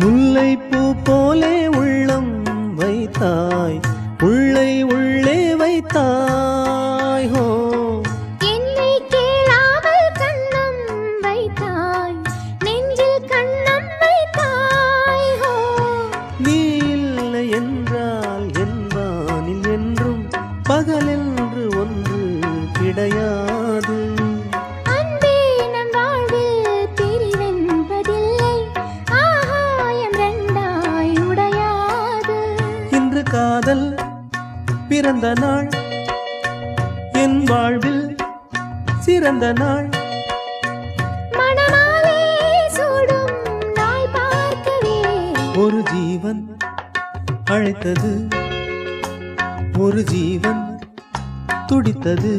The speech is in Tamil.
முல்லைப்பூ போலே உள்ளம் வைத்தாய், உள்ளே உள்ளே வைத்தாய். ஹோ என்னை கேளாமல் கண்ணம் வைத்தாய், நெஞ்சில் கண்ணம் வைத்தாய். ஹோ நீ இல்லை என்றால் என் வானில் என்றும் பகலென்று ஒன்று கிடையாது. அன்பே நம் வாழ்வில் பிரிவென்பதில்லை, ஆகாயம் ரெண்டாய் உடையாது. இன்று காதல் பிறந்த நாள், என் வாழ்வில் சிறந்த நாள். மணமாலை சூடும் நாள் பார்க்கவே ஒரு ஜீவன் அழைத்தது, ஒரு ஜீவன் துடித்தது.